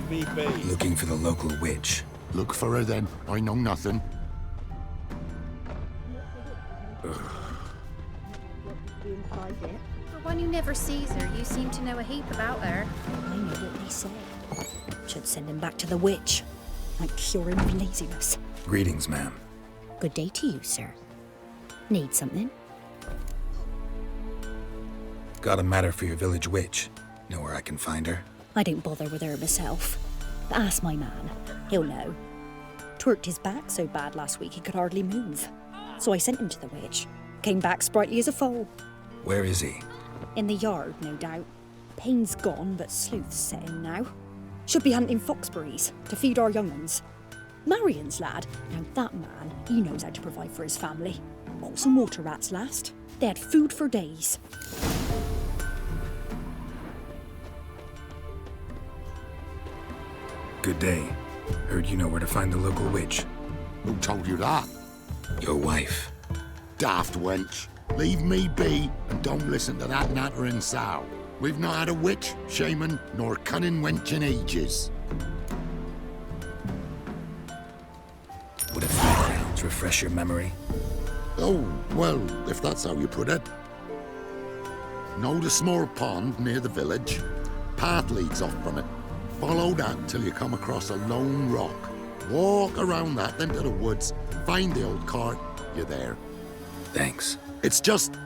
me be. Looking for the local witch. Look for her then. I know nothing. For one who never sees her, you seem to know a heap about her. I know what they say. Should send him back to the witch. Might cure him of laziness. Greetings, ma'am. Good day to you, sir. Need something? Got a matter for your village witch. Know where I can find her? I don't bother with her myself. But ask my man. He'll know. Twerked his back so bad last week he could hardly move. So I sent him to the witch. Came back sprightly as a foal. Where is he? In the yard, no doubt. Pain's gone, but sleuth's set in now. Should be hunting foxberries to feed our young uns. Marion's lad. Now that man, he knows how to provide for his family. Got some water rats last. They had food for days. Good day. Heard you know where to find the local witch. Who told you that? Your wife. Daft wench. Leave me be and don't listen to that nattering sow. We've not had a witch, shaman, nor cunning wench in ages. Would a few crowns refresh your memory? Oh, well, if that's how you put it. Know the small pond near the village? Path leads off from it. Follow that till you come across a lone rock. Walk around that, then to the woods. Find the old cart. You're there. Thanks. It's just...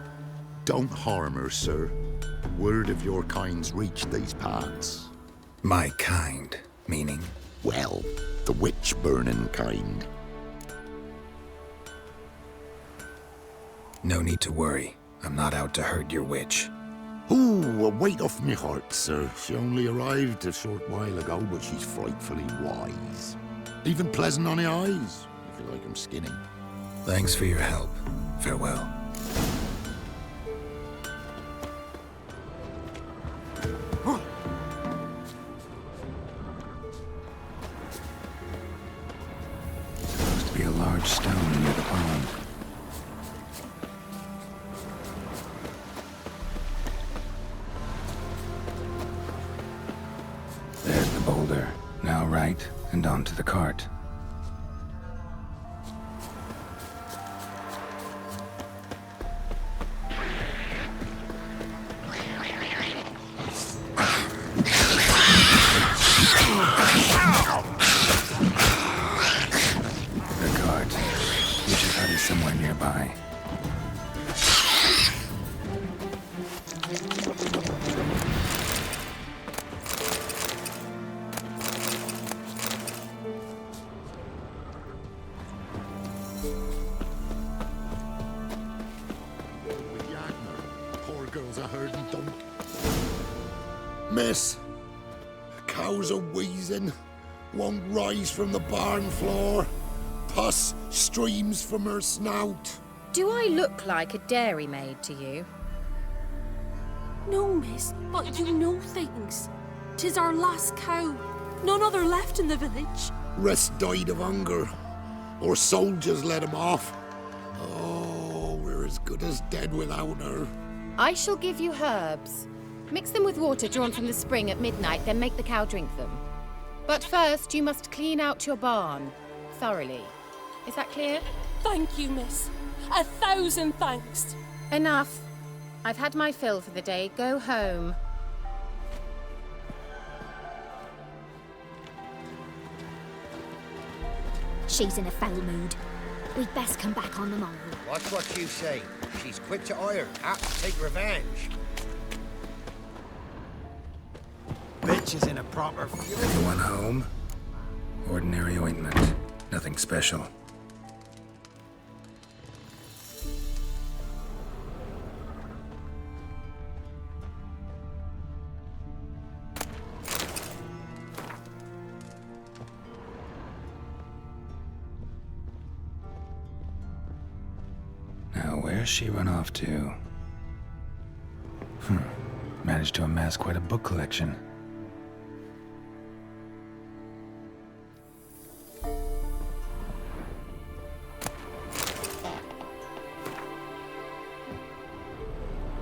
don't harm her, sir. Word of your kind's reached these parts. My kind, meaning? Well, the witch-burning kind. No need to worry. I'm not out to hurt your witch. Ooh, a weight off me heart, sir. She only arrived a short while ago, but she's frightfully wise. Even pleasant on the eyes, if you like 'em skinny. Thanks for your help. Farewell. Supposed to be a large stone near the pond. There's the boulder. Now right, and onto the cart. The cart. Witch's hut is somewhere nearby. Poor girl's a herding dump. Miss, cows are wheezing. Won't rise from the barn floor. Pus streams from her snout. Do I look like a dairymaid to you? No, miss, but you know things. 'Tis our last cow. None other left in the village. Rest died of hunger. Or soldiers let him off. Oh, we're as good as dead without her. I shall give you herbs. Mix them with water drawn from the spring at midnight, then make the cow drink them. But first, you must clean out your barn thoroughly. Is that clear? Thank you, miss. 1,000 thanks. Enough. I've had my fill for the day. Go home. She's in a foul mood. We'd best come back on the morrow. Watch what you say. She's quick to ire, apt to take revenge. Bitch is in a proper fury. Anyone home? Ordinary ointment. Nothing special. Now, where's she run off to? Managed to amass quite a book collection.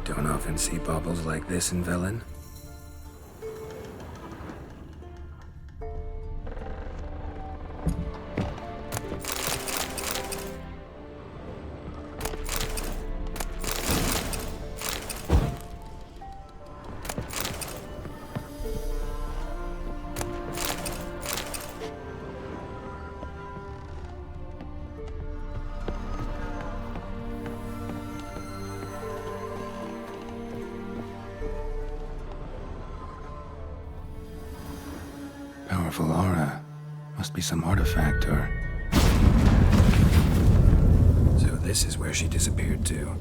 Don't often see baubles like this in Velen. Powerful aura. Must be some artifact or... So this is where she disappeared to.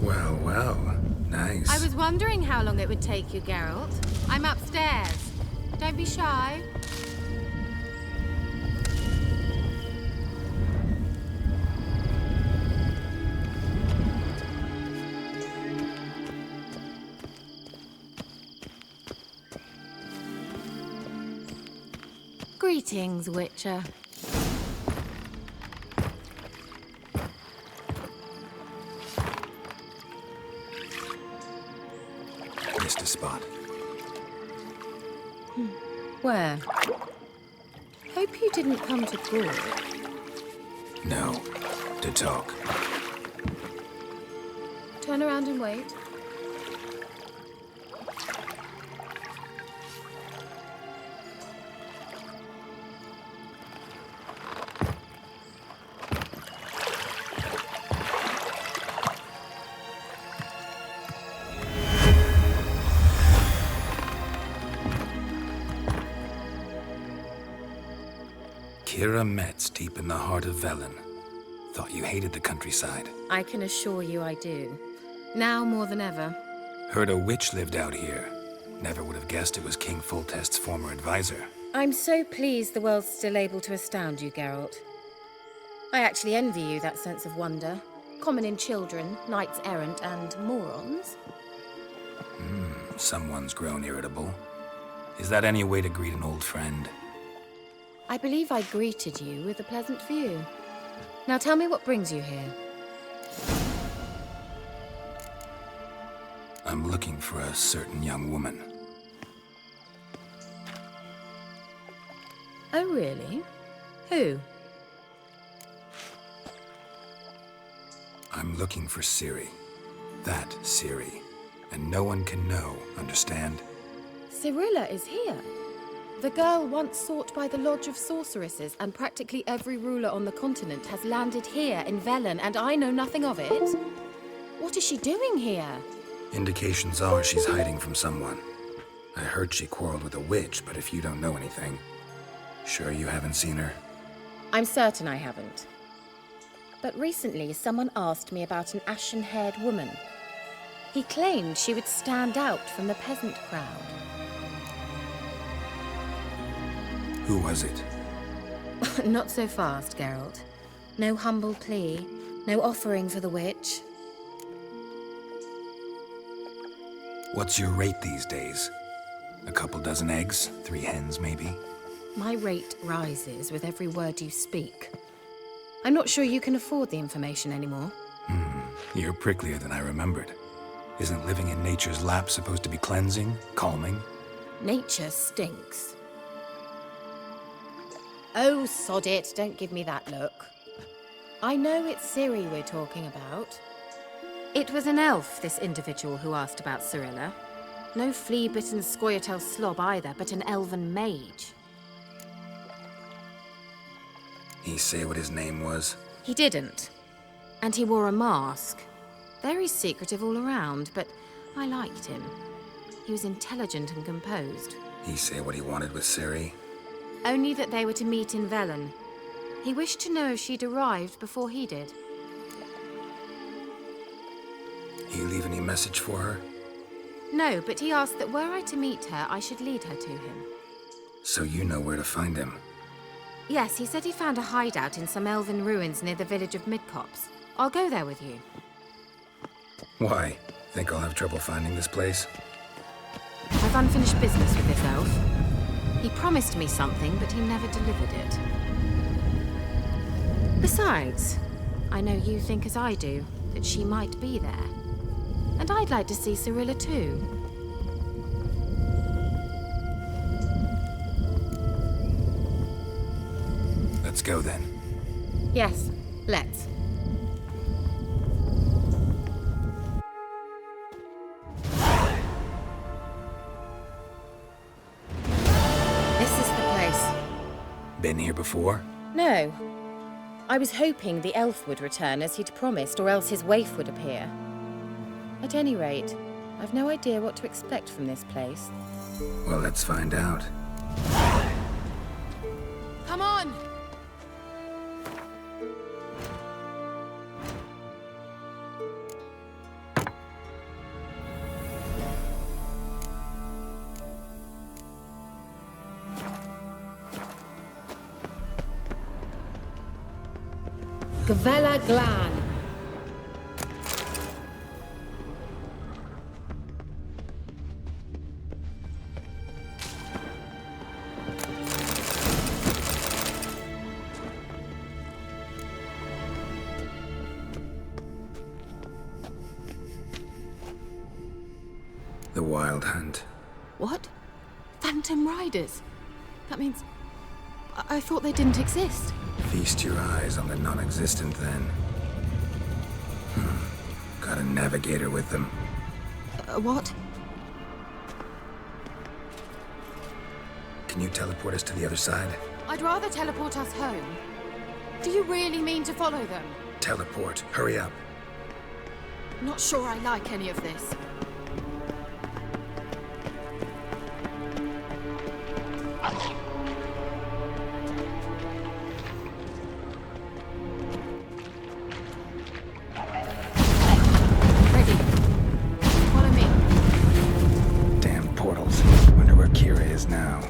Well, well. Nice. I was wondering how long it would take you, Geralt. I'm upstairs. Don't be shy. Greetings, Witcher. Missed a spot. Where? Hope you didn't come to talk. No. To talk. Turn around and wait. Keira Metz, deep in the heart of Velen. Thought you hated the countryside. I can assure you I do. Now more than ever. Heard a witch lived out here. Never would have guessed it was King Foltest's former advisor. I'm so pleased the world's still able to astound you, Geralt. I actually envy you that sense of wonder. Common in children, knights errant, and morons. Someone's grown irritable. Is that any way to greet an old friend? I believe I greeted you with a pleasant view. Now tell me what brings you here. I'm looking for a certain young woman. Oh, really? Who? I'm looking for Ciri. That Ciri. And no one can know, understand? Cirilla is here. The girl once sought by the Lodge of Sorceresses, and practically every ruler on the continent has landed here in Velen, and I know nothing of it. What is she doing here? Indications are she's hiding from someone. I heard she quarreled with a witch, but if you don't know anything, sure you haven't seen her? I'm certain I haven't. But recently, someone asked me about an ashen-haired woman. He claimed she would stand out from the peasant crowd. Who was it? Not so fast, Geralt. No humble plea, no offering for the witch. What's your rate these days? A couple dozen eggs? 3 hens, maybe? My rate rises with every word you speak. I'm not sure you can afford the information anymore. You're pricklier than I remembered. Isn't living in nature's lap supposed to be cleansing, calming? Nature stinks. Oh, sod it. Don't give me that look. I know it's Ciri we're talking about. It was an elf, this individual who asked about Cirilla. No flea-bitten Scoia'tael slob either, but an Elven Mage. He say what his name was? He didn't. And he wore a mask. Very secretive all around, but I liked him. He was intelligent and composed. He say what he wanted with Ciri? Only that they were to meet in Velen. He wished to know if she'd arrived before he did. He leave any message for her? No, but he asked that were I to meet her, I should lead her to him. So you know where to find him? Yes, he said he found a hideout in some elven ruins near the village of Midcopse. I'll go there with you. Why? Think I'll have trouble finding this place? I've unfinished business with this elf. He promised me something, but he never delivered it. Besides, I know you think as I do, that she might be there. And I'd like to see Cirilla too. Let's go then. Yes, let's. This is the place. Been here before? No. I was hoping the elf would return as he'd promised, or else his waif would appear. At any rate, I've no idea what to expect from this place. Well, let's find out. Come on! Gavella Glan. The Wild Hunt. What? Phantom Riders? That means... I thought they didn't exist. Feast your eyes on the non-existent then. Got a navigator with them. What? Can you teleport us to the other side? I'd rather teleport us home. Do you really mean to follow them? Teleport. Hurry up. Not sure I like any of this. Ready. Follow me. Damn portals. Wonder where Keira is now.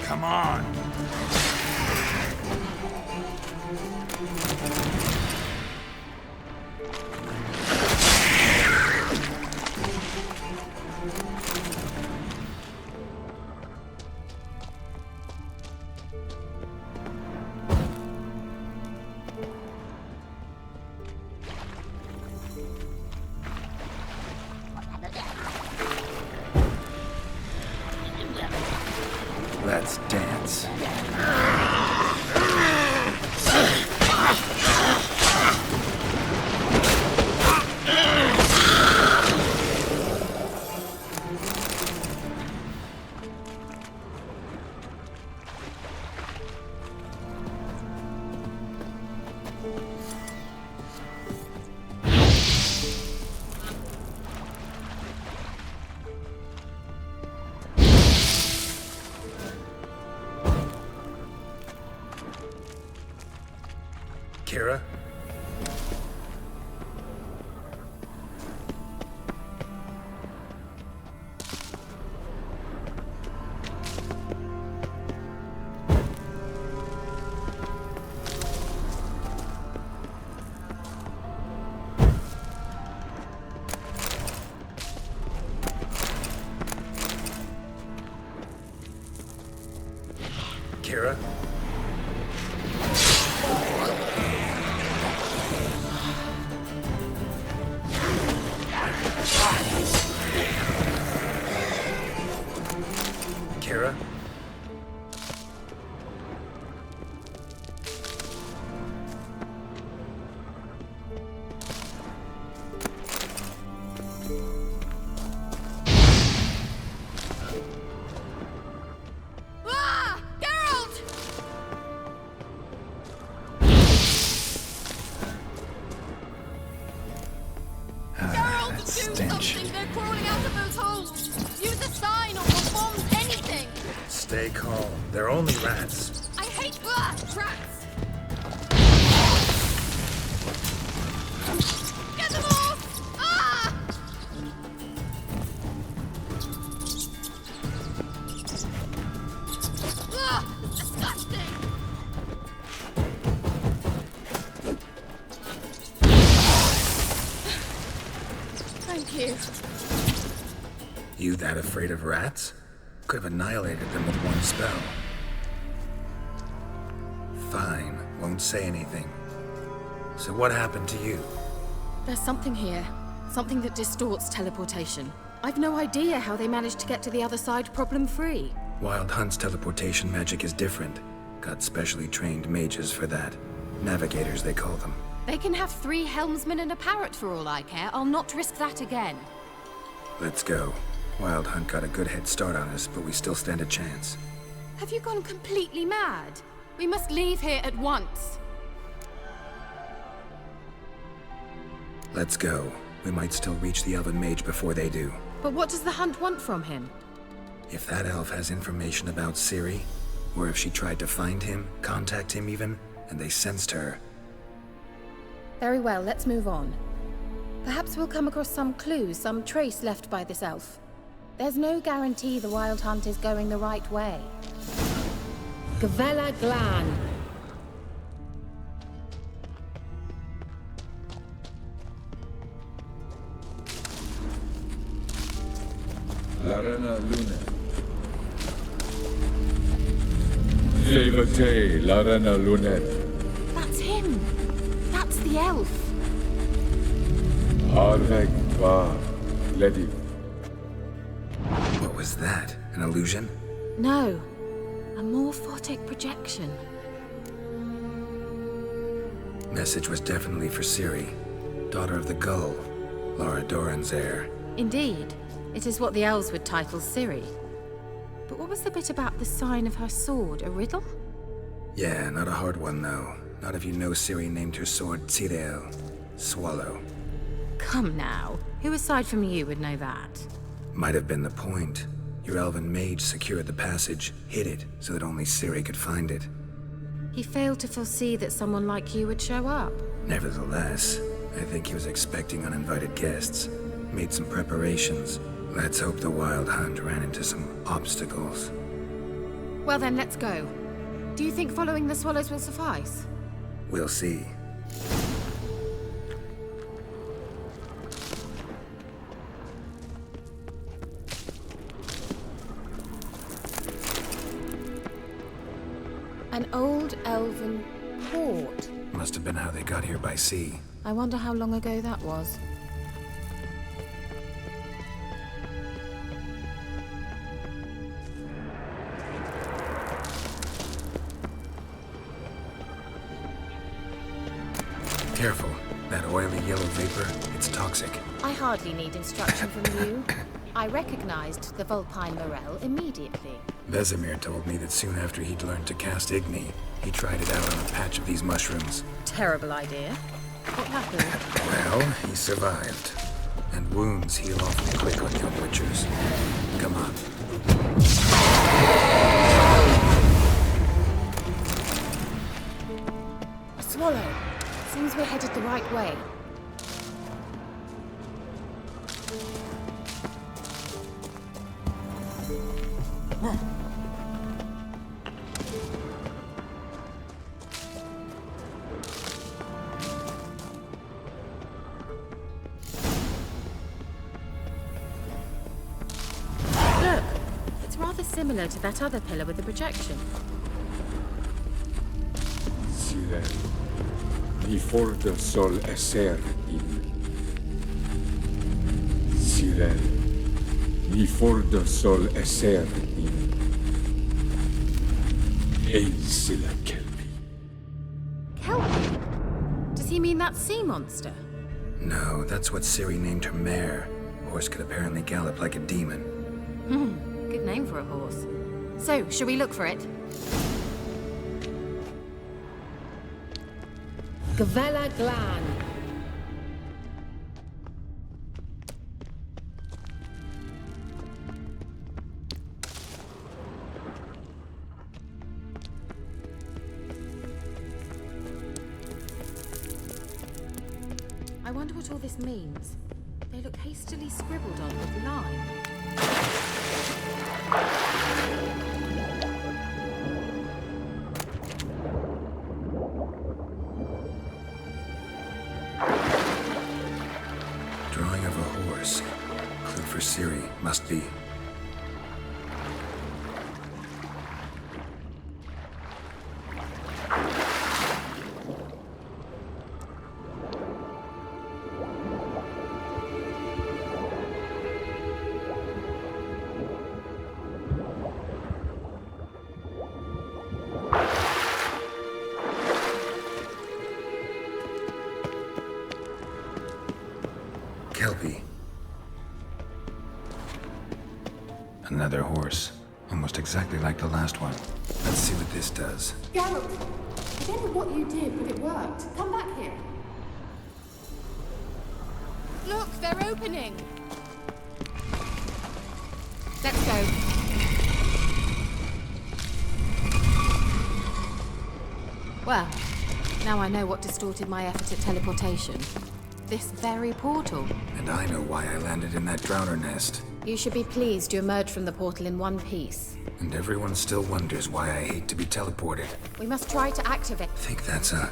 Come on. Let's dance. Keira? Keira? Keira? Ah! Geralt! Geralt, do something! They're crawling out of those holes! Use a sign or bombs, anything! Stay calm. They're only rats. I hate rats! Get them off! Ah! Ugh, it's disgusting! Thank you. You that afraid of rats? Could have annihilated them with one spell. Fine, won't say anything. So what happened to you? There's something here. Something that distorts teleportation. I've no idea how they managed to get to the other side problem-free. Wild Hunt's teleportation magic is different. Got specially trained mages for that. Navigators, they call them. They can have 3 helmsmen and a parrot for all I care. I'll not risk that again. Let's go. Wild Hunt got a good head start on us, but we still stand a chance. Have you gone completely mad? We must leave here at once. Let's go. We might still reach the Elven Mage before they do. But what does the Hunt want from him? If that elf has information about Ciri, or if she tried to find him, contact him even, and they sensed her. Very well, let's move on. Perhaps we'll come across some clues, some trace left by this elf. There's no guarantee the Wild Hunt is going the right way. Gavella Glan. Larena Luna. Levate, Larena Lunet. That's him. That's the elf. Arvek Va Ledi. What was that? An illusion? No. A morphotic projection. Message was definitely for Ciri, daughter of the Gull, Laura Doran's heir. Indeed. It is what the elves would title Ciri. But what was the bit about the sign of her sword? A riddle? Yeah, not a hard one though. Not if you know Ciri named her sword Ciri, swallow. Come now. Who aside from you would know that? Might have been the point. Your Elven Mage secured the passage, hid it, so that only Ciri could find it. He failed to foresee that someone like you would show up. Nevertheless, I think he was expecting uninvited guests. Made some preparations. Let's hope the Wild Hunt ran into some obstacles. Well then, let's go. Do you think following the swallows will suffice? We'll see. An old elven port. Must have been how they got here by sea. I wonder how long ago that was. Careful. That oily yellow vapor, it's toxic. I hardly need instruction from you. I recognized the Vulpine Morel immediately. Vesemir told me that soon after he'd learned to cast Igni, he tried it out on a patch of these mushrooms. Terrible idea. What happened? Well, he survived. And wounds heal awfully quick on young witchers. Come on. A swallow. right way. Look, it's rather similar to that other pillar with the projection. Ciri, ni forda sol esser in. Ciri, ni forda sol esser in. Ein silla kelpi. Kelpie? Does he mean that sea monster? No, that's what Ciri named her mare. Horse could apparently gallop like a demon. Good name for a horse. So, shall we look for it? Gavella Glan. I wonder what all this means. They look hastily scribbled on with lime. Drawing of a horse. Clue for Ciri, must be. Kelpie. Another horse. Almost exactly like the last one. Let's see what this does. Geralt, I don't know what you did, but it worked. Come back here. Look, they're opening. Let's go. Well, now I know what distorted my effort at teleportation. This very portal. And I know why I landed in that drowner nest. You should be pleased you emerged from the portal in one piece. And everyone still wonders why I hate to be teleported. We must try to activate. Think that's a...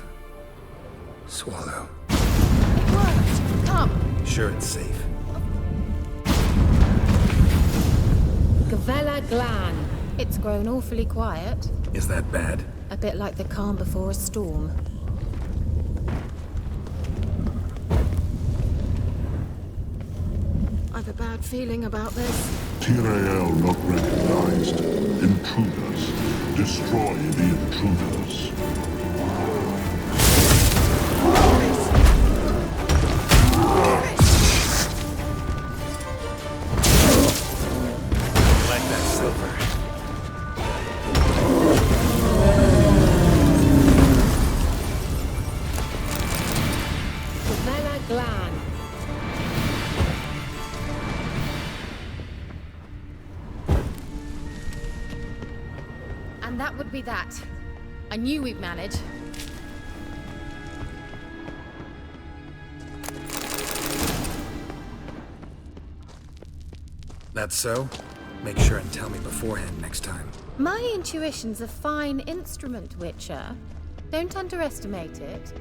swallow. It worked! Come! Sure it's safe. Gavella Glan. It's grown awfully quiet. Is that bad? A bit like the calm before a storm. I've a bad feeling about this. Tyrael not recognized. Intruders. Destroy the intruders. Like that silver. Gavella Glan. And that would be that. I knew we'd manage. That's so? Make sure and tell me beforehand next time. My intuition's a fine instrument, Witcher. Don't underestimate it.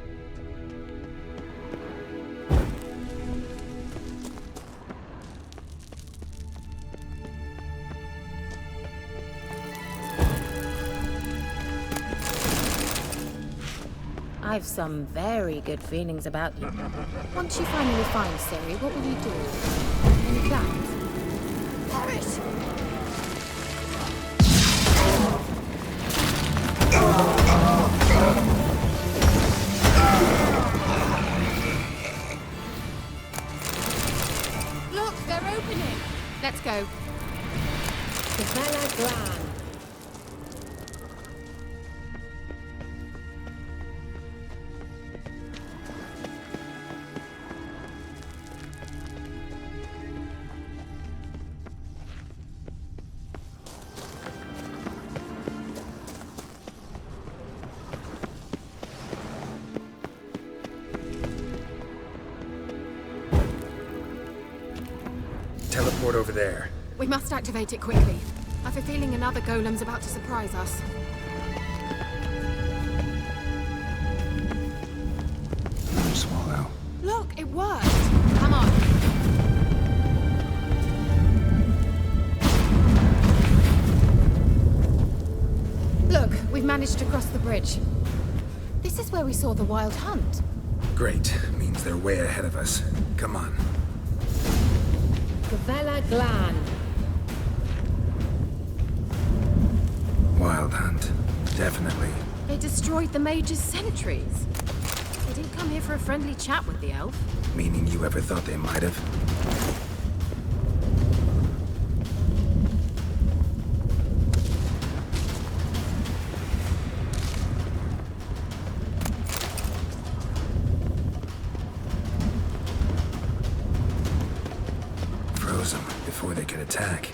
I've some very good feelings about you. Once you finally find Ciri, what will you do? Any plans? Perish! Look, they're opening. Let's go. Gavella Glan. fort over there. We must activate it quickly. I've a feeling another golem's about to surprise us. Another swallow. Look, it worked! Come on. Look, we've managed to cross the bridge. This is where we saw the wild hunt. Great. Means they're way ahead of us. Come on. Gavella Glan. Wild hunt. Definitely. They destroyed the Mages' sentries. They didn't come here for a friendly chat with the elf. Meaning you ever thought they might have? Froze them before they could attack.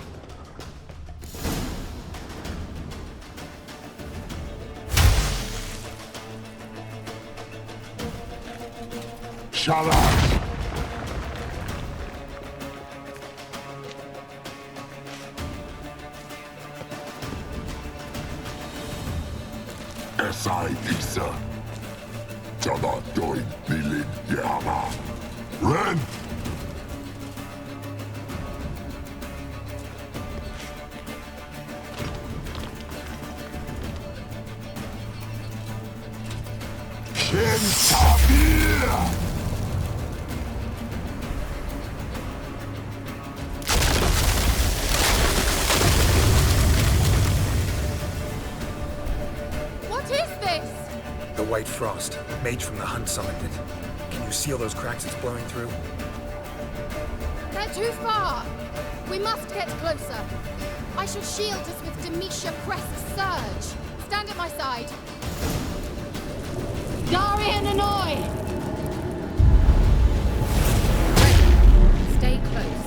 Shut up! Esai Isa. Jana doin nilin yama. Ren! Shin Tabir! White frost. Mage from the hunt summoned it. Can you seal those cracks it's blowing through? They're too far. We must get closer. I shall shield us with Demetia Crest's surge. Stand at my side. Darian Annoy! Stay close.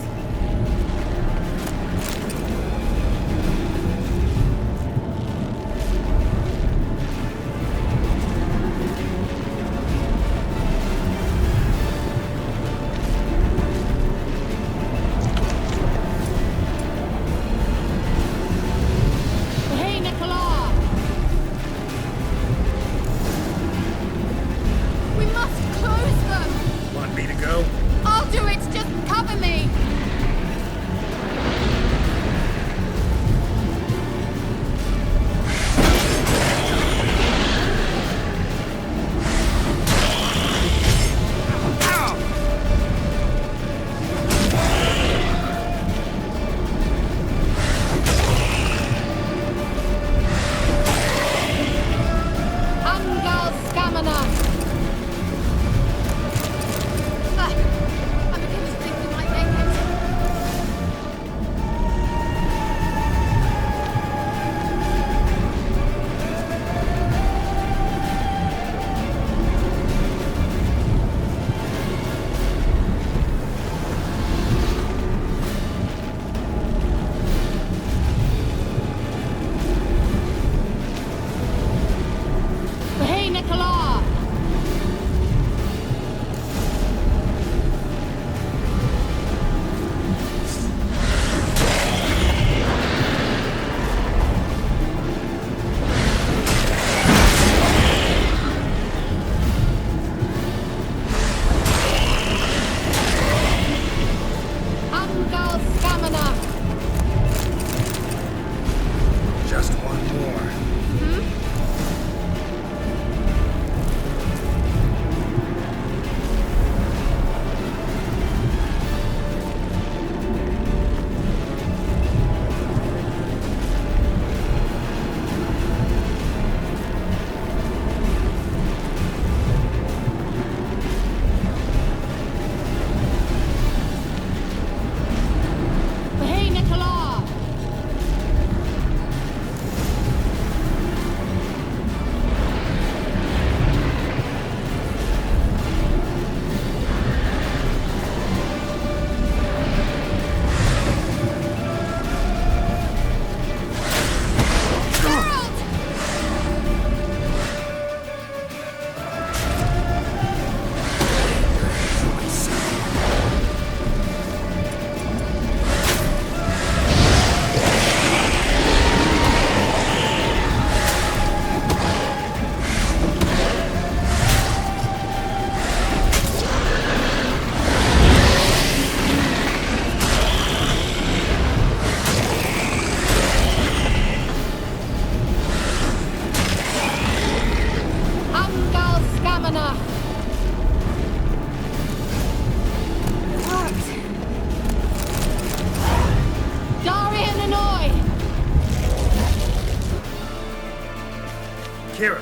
Keira!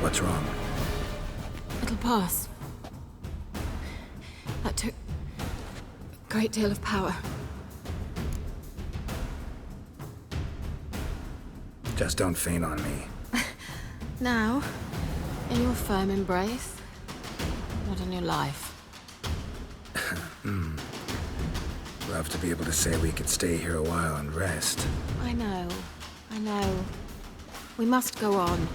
What's wrong? It'll pass. That took a great deal of power. Just don't faint on me. Now, in your firm embrace, not in your life. Love to be able to say we could stay here a while and rest. I know. We must go on.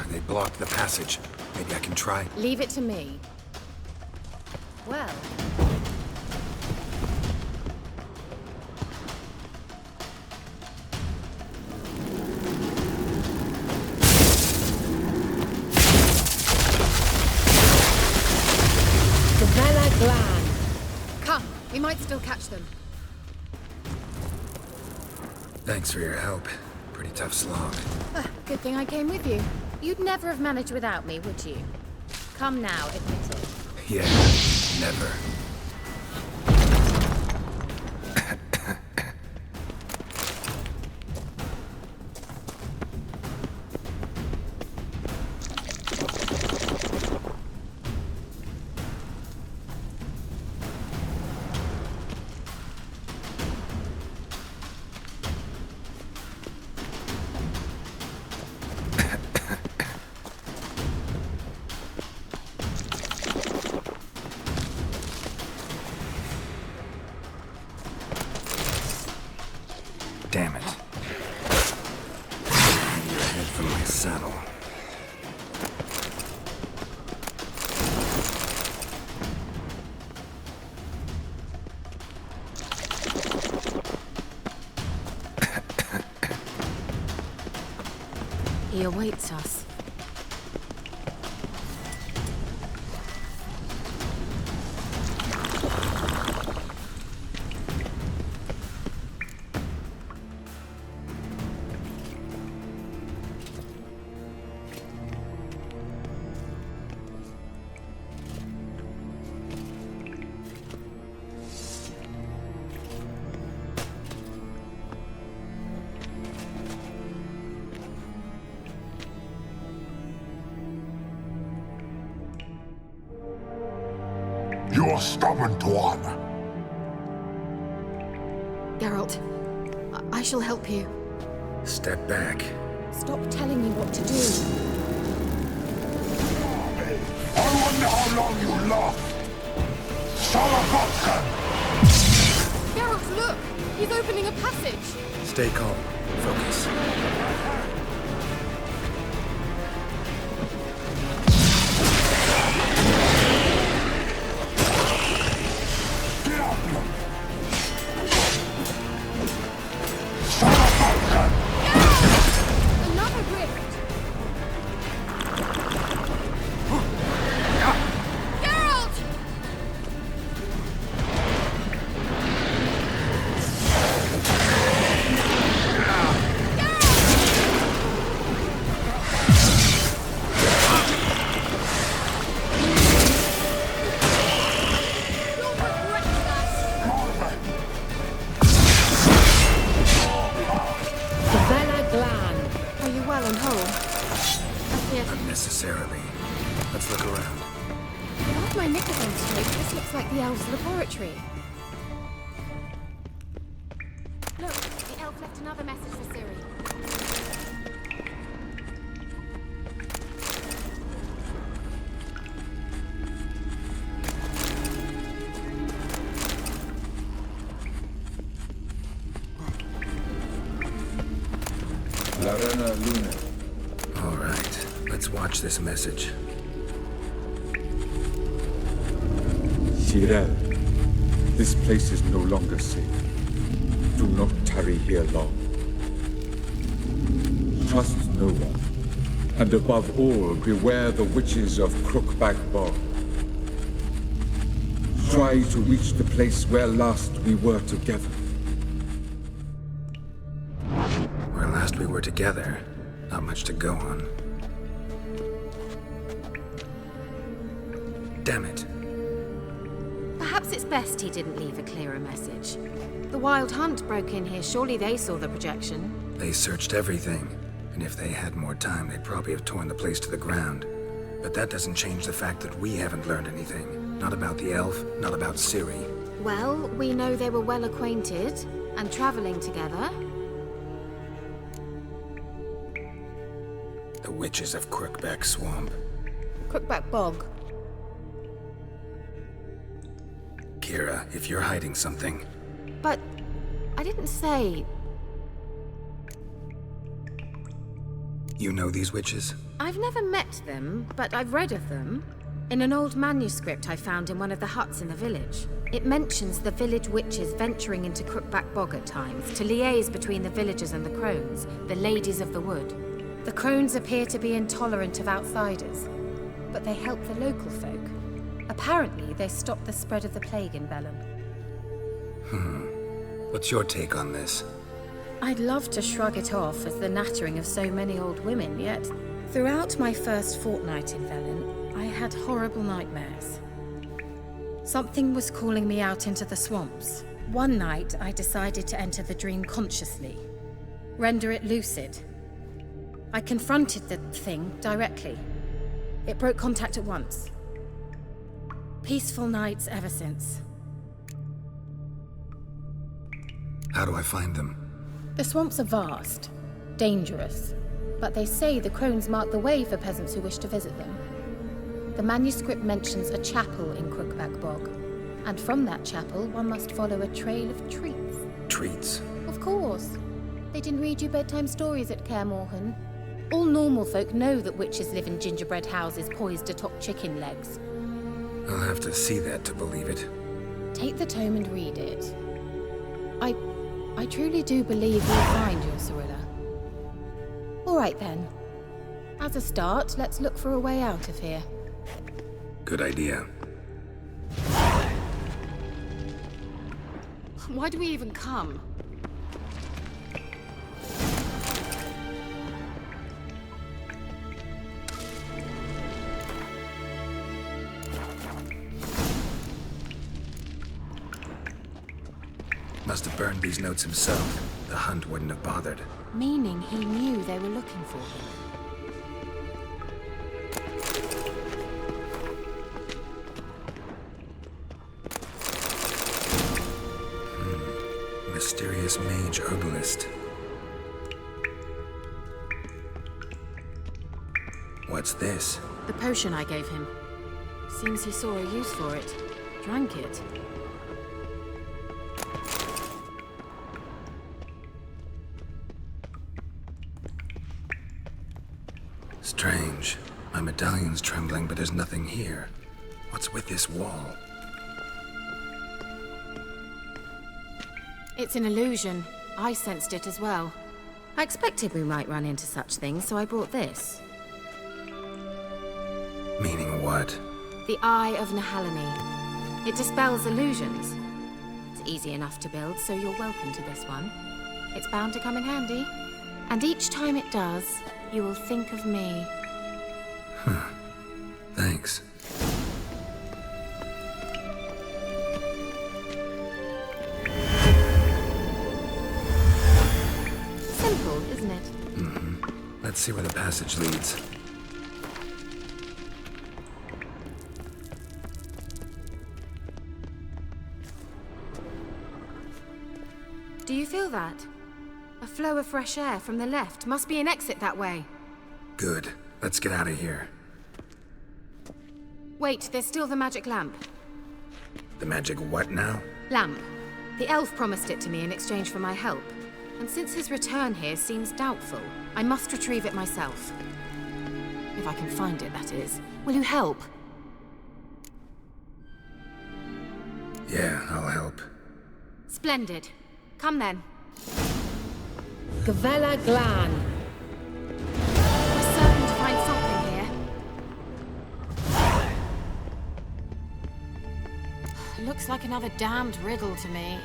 They blocked the passage. Maybe I can try. Leave it to me. Well, come, we might still catch them. Thanks for your help. Pretty tough slog. Good thing I came with you. You'd never have managed without me, would you? Come now, admit it. Yeah, never. Damn it. I need your head from my saddle. He awaits us. You're stubborn, Tuan. Geralt, I shall help you. Step back. Stop telling me what to do. I wonder how long you last. Salavatkan! Geralt, look! He's opening a passage! Stay calm. Focus. Another rift! Geralt! Are you well and whole? Unnecessarily. Let's look around. Without my knickers on straight, this looks like the elves' laboratory. Look, the elf left another message for Ciri. Larena Luna. All right. Let's watch this message. Ciri, this place is no longer safe. Do not tarry here long. Trust no one. And above all, beware the witches of Crookback Bog. Try to reach the place where last we were together. Where last we were together, not much to go on. Damn it. Perhaps it's best he didn't leave a clearer message. The Wild Hunt broke in here. Surely they saw the projection. They searched everything, and if they had more time, they'd probably have torn the place to the ground. But that doesn't change the fact that we haven't learned anything. Not about the elf, not about Ciri. Well, we know they were well acquainted and traveling together. The witches of Crookback Swamp. Crookback Bog. Keira, if you're hiding something... But I didn't say... You know these witches? I've never met them, but I've read of them. In an old manuscript I found in one of the huts in the village. It mentions the village witches venturing into Crookback Bog at times to liaise between the villagers and the crones, the ladies of the wood. The crones appear to be intolerant of outsiders, but they help the local folk. Apparently, they stopped the spread of the plague in Velen. What's your take on this? I'd love to shrug it off as the nattering of so many old women, yet throughout my first fortnight in Velen, I had horrible nightmares. Something was calling me out into the swamps. One night, I decided to enter the dream consciously, render it lucid. I confronted the thing directly. It broke contact at once. Peaceful nights ever since. How do I find them? The swamps are vast, dangerous, but they say the crones mark the way for peasants who wish to visit them. The manuscript mentions a chapel in Crookback Bog, and from that chapel one must follow a trail of treats. Treats? Of course. They didn't read you bedtime stories at Kaer Morhen. All normal folk know that witches live in gingerbread houses poised atop chicken legs. I'll have to see that to believe it. Take the tome and read it. I truly do believe you'll find your Cirilla. All right then. As a start, let's look for a way out of here. Good idea. Why do we even come? Must have burned these notes himself. The Hunt wouldn't have bothered. Meaning he knew they were looking for him. Mysterious mage herbalist. What's this? The potion I gave him. Seems he saw a use for it. Drank it. Strange. My medallion's trembling, but there's nothing here. What's with this wall? It's an illusion. I sensed it as well. I expected we might run into such things, so I brought this. Meaning what? The Eye of Nehaleni. It dispels illusions. It's easy enough to build, so you're welcome to this one. It's bound to come in handy. And each time it does, you will think of me. Huh. Thanks. Simple, isn't it? Mm-hmm. Let's see where the passage leads. Do you feel that? A flow of fresh air from the left. Must be an exit that way. Good. Let's get out of here. Wait, there's still the magic lamp. The magic what now? Lamp. The elf promised it to me in exchange for my help. And since his return here seems doubtful, I must retrieve it myself. If I can find it, that is. Will you help? Yeah, I'll help. Splendid. Come then. Gavella Glan. We're certain to find something here. Looks like another damned riddle to me.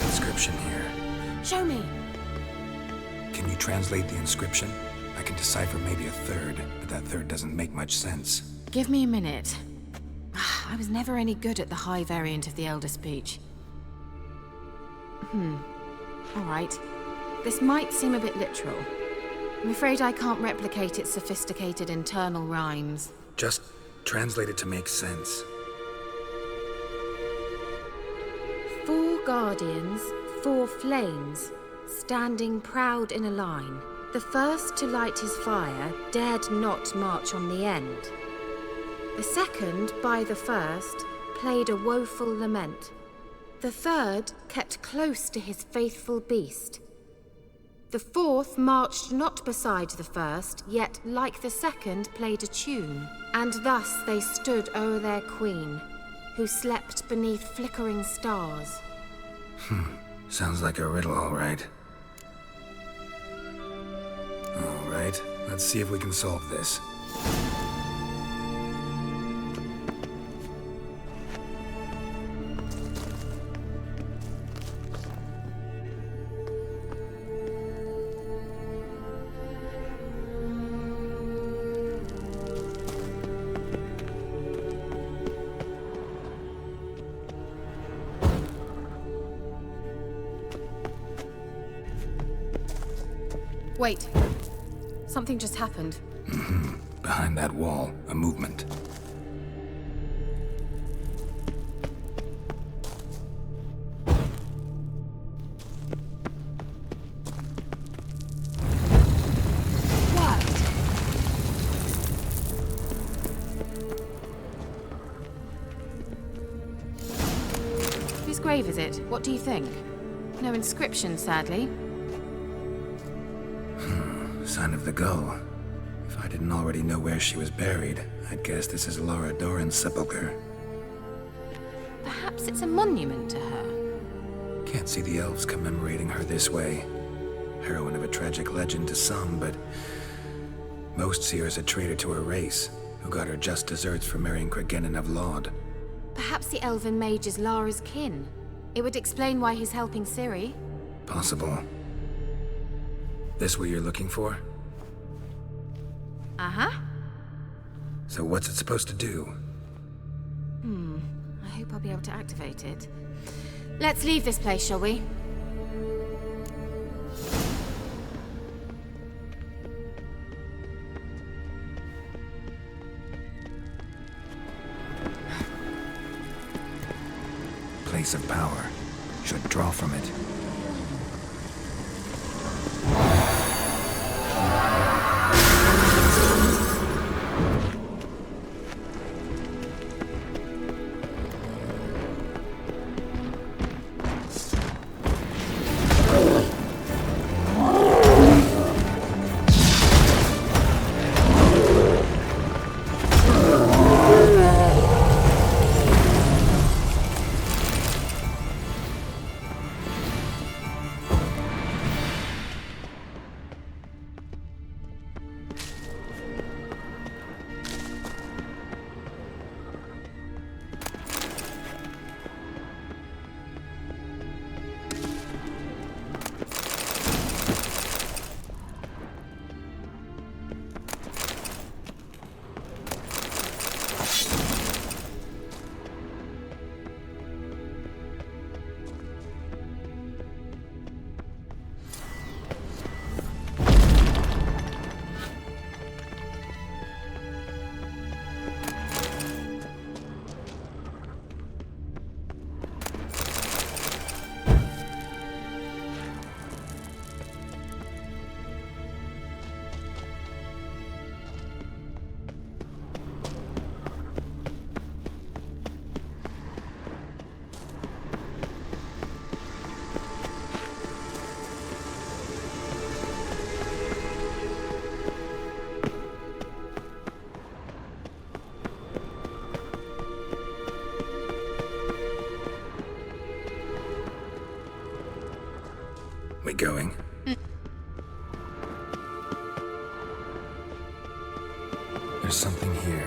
Inscription here. Show me. Can you translate the inscription? I can decipher maybe a third, but that third doesn't make much sense. Give me a minute. I was never any good at the high variant of the Elder Speech. Alright. This might seem a bit literal. I'm afraid I can't replicate its sophisticated internal rhymes. Just translate it to make sense. 4 guardians, 4 flames, standing proud in a line. The first to light his fire dared not march on the end. The second, by the first, played a woeful lament. The third kept close to his faithful beast. The fourth marched not beside the first, yet like the second played a tune. And thus they stood o'er their queen, who slept beneath flickering stars. Sounds like a riddle, all right. All right, let's see if we can solve this. Wait. Something just happened. Behind that wall, a movement. Whose grave is it? What do you think? No inscription, sadly. Sign of the gull. If I didn't already know where she was buried, I'd guess this is Laura Doran's sepulcher. Perhaps it's a monument to her. Can't see the elves commemorating her this way. Heroine of a tragic legend to some, but most see her as a traitor to her race, who got her just deserts for marrying Cregennan of Laud. Perhaps the Elven Mage is Lara's kin. It would explain why he's helping Ciri. Possible. This what you're looking for? Uh-huh. So what's it supposed to do? I hope I'll be able to activate it. Let's leave this place, shall we? Place of power. Should draw from it. We going? There's something here.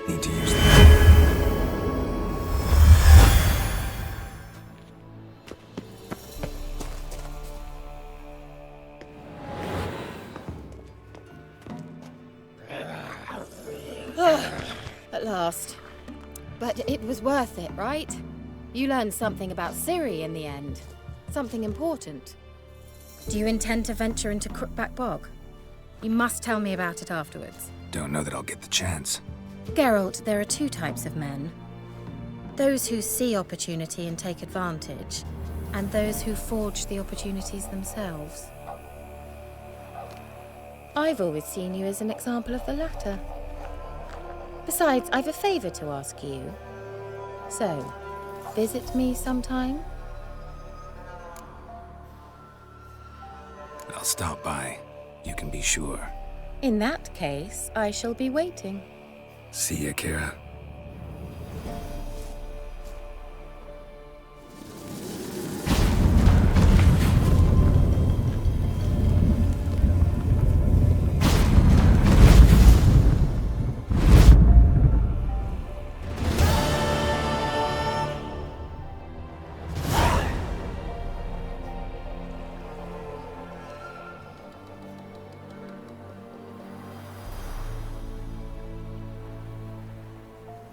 Need to use that. At last. But it was worth it, right? You learned something about Ciri in the end. Something important. Do you intend to venture into Crookback Bog? You must tell me about it afterwards. Don't know that I'll get the chance. Geralt, there are two types of men. Those who see opportunity and take advantage, and those who forge the opportunities themselves. I've always seen you as an example of the latter. Besides, I've a favor to ask you. So, visit me sometime? I'll stop by. You can be sure. In that case, I shall be waiting. See ya, Keira.